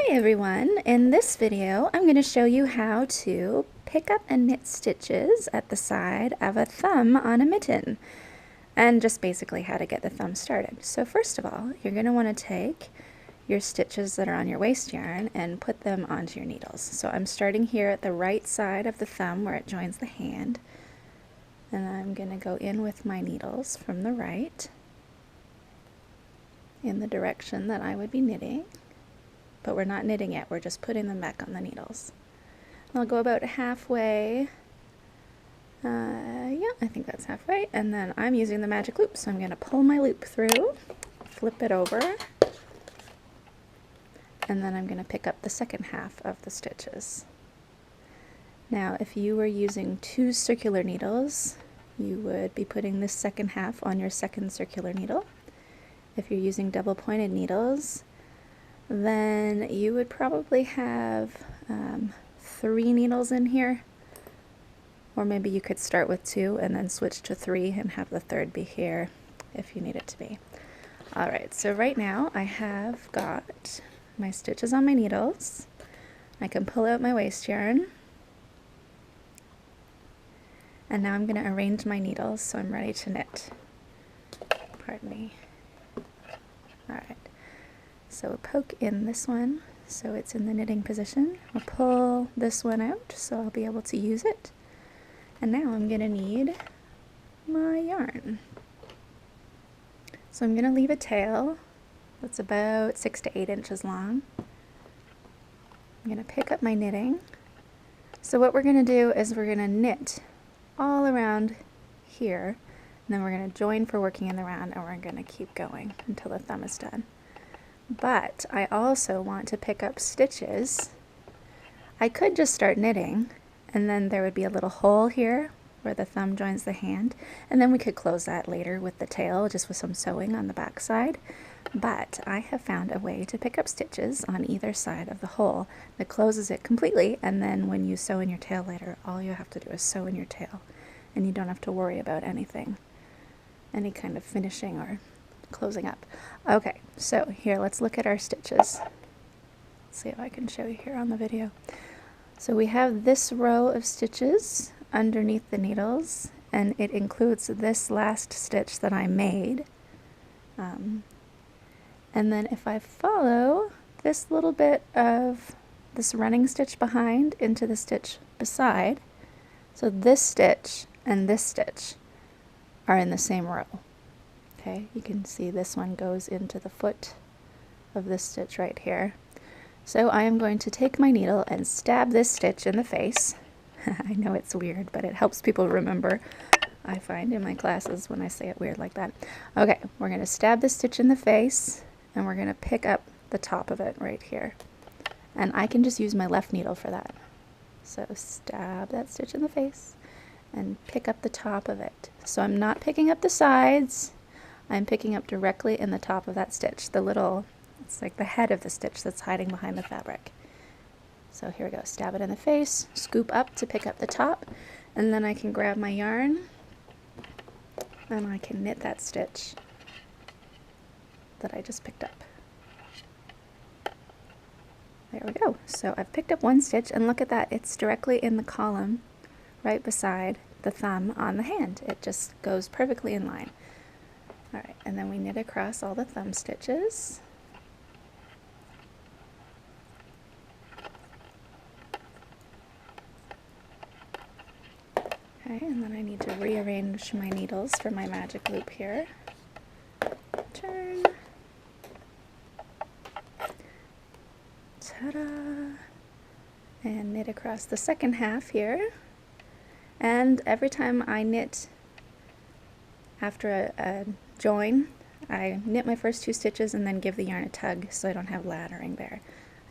Hi everyone! In this video I'm going to show you how to pick up and knit stitches at the side of a thumb on a mitten, and just basically how to get the thumb started. So first of all, you're going to want to take your stitches that are on your waste yarn and put them onto your needles. So I'm starting here at the right side of the thumb where it joins the hand, and I'm going to go in with my needles from the right in the direction that I would be knitting. But we're not knitting yet, we're just putting them back on the needles. And I'll go about halfway, yeah, I think that's halfway, and then I'm using the magic loop, so I'm going to pull my loop through, flip it over, and then I'm going to pick up the second half of the stitches. Now if you were using two circular needles, you would be putting this second half on your second circular needle. If you're using double pointed needles, then you would probably have 3 needles in here, or maybe you could start with 2 and then switch to 3 and have the third be here if you need it to be. Alright, so right now I have got my stitches on my needles. I can pull out my waste yarn, and now I'm going to arrange my needles so I'm ready to knit. Pardon me. Alright. So we'll poke in this one so it's in the knitting position. I'll pull this one out so I'll be able to use it. And now I'm going to need my yarn. So I'm going to leave a tail that's about 6 to 8 inches long. I'm going to pick up my knitting. So what we're going to do is we're going to knit all around here, and then we're going to join for working in the round, and we're going to keep going until the thumb is done. But I also want to pick up stitches. I could just start knitting, and then there would be a little hole here where the thumb joins the hand, and then we could close that later with the tail, just with some sewing on the back side. But I have found a way to pick up stitches on either side of the hole that closes it completely, and then when you sew in your tail later, all you have to do is sew in your tail, and you don't have to worry about anything, any kind of finishing or closing up. Okay, so here, let's look at our stitches. Let's see if I can show you here on the video. So we have this row of stitches underneath the needles, and it includes this last stitch that I made. And then if I follow this little bit of this running stitch behind into the stitch beside, so this stitch and this stitch are in the same row. Okay, you can see this one goes into the foot of this stitch right here. So I am going to take my needle and stab this stitch in the face. I know it's weird, but it helps people remember, I find, in my classes when I say it weird like that. Okay, we're going to stab this stitch in the face, and we're going to pick up the top of it right here. And I can just use my left needle for that. So stab that stitch in the face and pick up the top of it. So I'm not picking up the sides, I'm picking up directly in the top of that stitch, the little, it's like the head of the stitch that's hiding behind the fabric. So here we go, stab it in the face, scoop up to pick up the top, and then I can grab my yarn and I can knit that stitch that I just picked up. There we go. So I've picked up one stitch, and look at that, it's directly in the column right beside the thumb on the hand. It just goes perfectly in line. Alright, and then we knit across all the thumb stitches. Okay, and then I need to rearrange my needles for my magic loop here. Turn. Ta-da! And knit across the second half here. And every time I knit after a join, I knit my first 2 stitches and then give the yarn a tug so I don't have laddering there.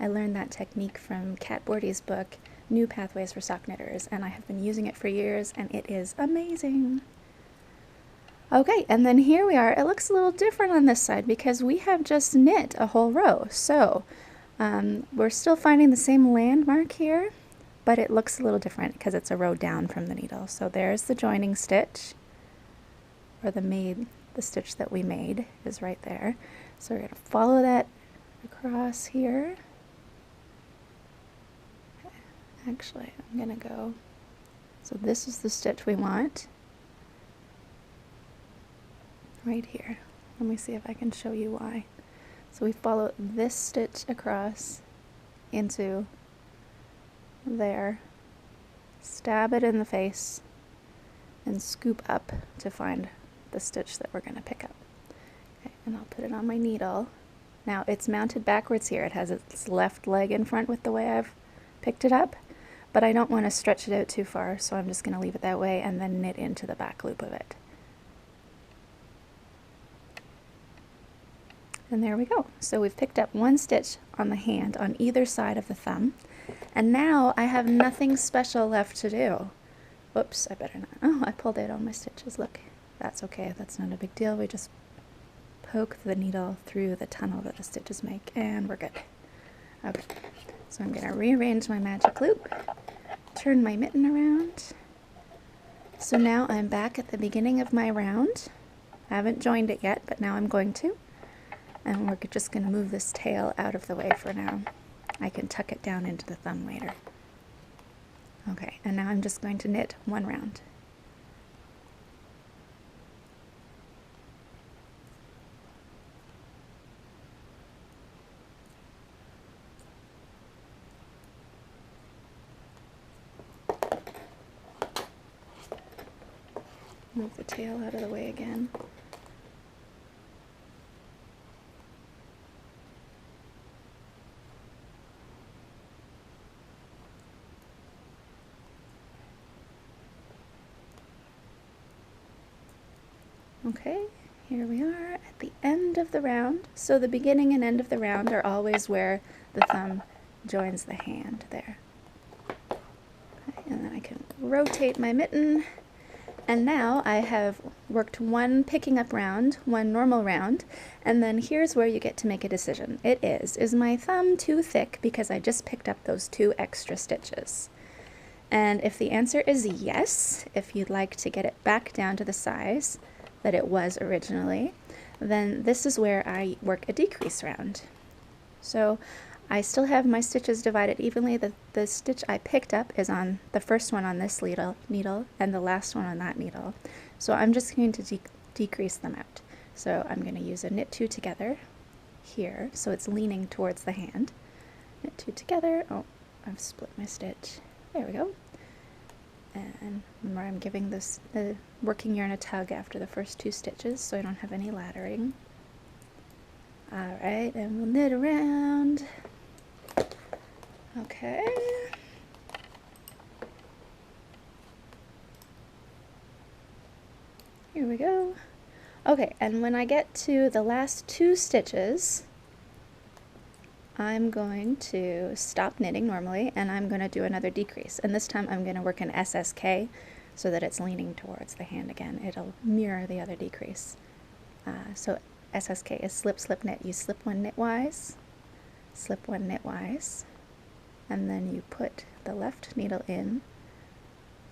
I learned that technique from Kat Bordy's book, New Pathways for Sock Knitters, and I have been using it for years, and it is amazing. Okay, and then here we are. It looks a little different on this side because we have just knit a whole row. So we're still finding the same landmark here, but it looks a little different because it's a row down from the needle. So there's the joining stitch, or the stitch that we made is right there. So we're going to follow that across here, Actually, I'm gonna go, so this is the stitch we want, right here. Let me see if I can show you why. So we follow this stitch across into there, stab it in the face, and scoop up to find the stitch that we're going to pick up. Okay, and I'll put it on my needle. Now it's mounted backwards here. It has its left leg in front with the way I've picked it up, but I don't want to stretch it out too far, so I'm just going to leave it that way and then knit into the back loop of it. And there we go. So we've picked up one stitch on the hand on either side of the thumb, and now I have nothing special left to do. Whoops, I better not. Oh, I pulled out all my stitches. Look, that's okay. That's not a big deal. We just poke the needle through the tunnel that the stitches make, and we're good. Okay, so I'm going to rearrange my magic loop, turn my mitten around. So now I'm back at the beginning of my round. I haven't joined it yet, but now I'm going to. And we're just going to move this tail out of the way for now. I can tuck it down into the thumb later. Okay, and now I'm just going to knit one round. Move the tail out of the way again. Okay, here we are at the end of the round. So the beginning and end of the round are always where the thumb joins the hand there. Okay, and then I can rotate my mitten. And now I have worked one picking up round, one normal round, and then here's where you get to make a decision. It is my thumb too thick because I just picked up those 2 extra stitches? And if the answer is yes, if you'd like to get it back down to the size that it was originally, then this is where I work a decrease round. So I still have my stitches divided evenly. The stitch I picked up is on the first one on this needle and the last one on that needle. So I'm just going to decrease them out. So I'm going to use a knit 2 together here, so it's leaning towards the hand. Knit 2 together. Oh, I've split my stitch. There we go. And remember, I'm giving this the working yarn a tug after the first 2 stitches so I don't have any laddering. Alright, and we'll knit around. Okay. Here we go. Okay, and when I get to the last 2 stitches, I'm going to stop knitting normally, and I'm going to do another decrease. And this time I'm going to work an SSK so that it's leaning towards the hand again. It'll mirror the other decrease. So SSK is slip, slip, knit. You slip 1 knitwise, slip 1 knitwise, and then you put the left needle in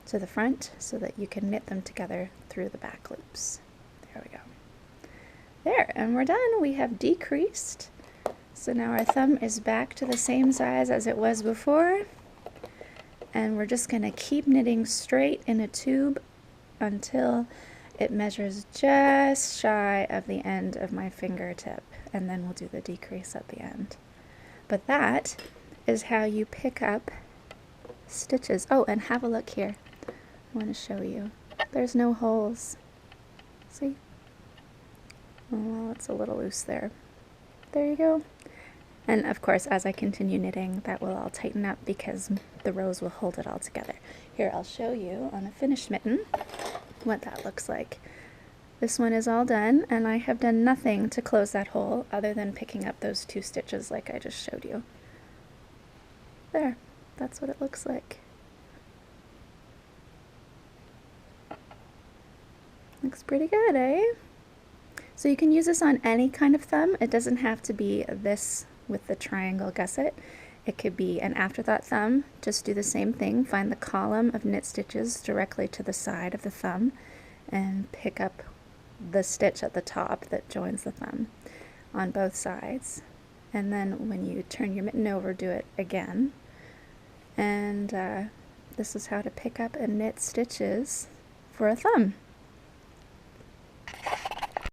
to the front so that you can knit them together through the back loops. There we go. There, and we're done. We have decreased. So now our thumb is back to the same size as it was before, and we're just going to keep knitting straight in a tube until it measures just shy of the end of my fingertip, and then we'll do the decrease at the end. But that is how you pick up stitches. Oh, and have a look here. I want to show you. There's no holes. See? Oh, well, it's a little loose there. There you go. And of course, as I continue knitting, that will all tighten up because the rows will hold it all together. Here, I'll show you on a finished mitten what that looks like. This one is all done, and I have done nothing to close that hole other than picking up those 2 stitches like I just showed you. There, that's what it looks like. Looks pretty good, eh? So you can use this on any kind of thumb. It doesn't have to be this with the triangle gusset. It could be an afterthought thumb. Just do the same thing. Find the column of knit stitches directly to the side of the thumb and pick up the stitch at the top that joins the thumb on both sides. And then when you turn your mitten over, do it again. And this is how to pick up and knit stitches for a thumb.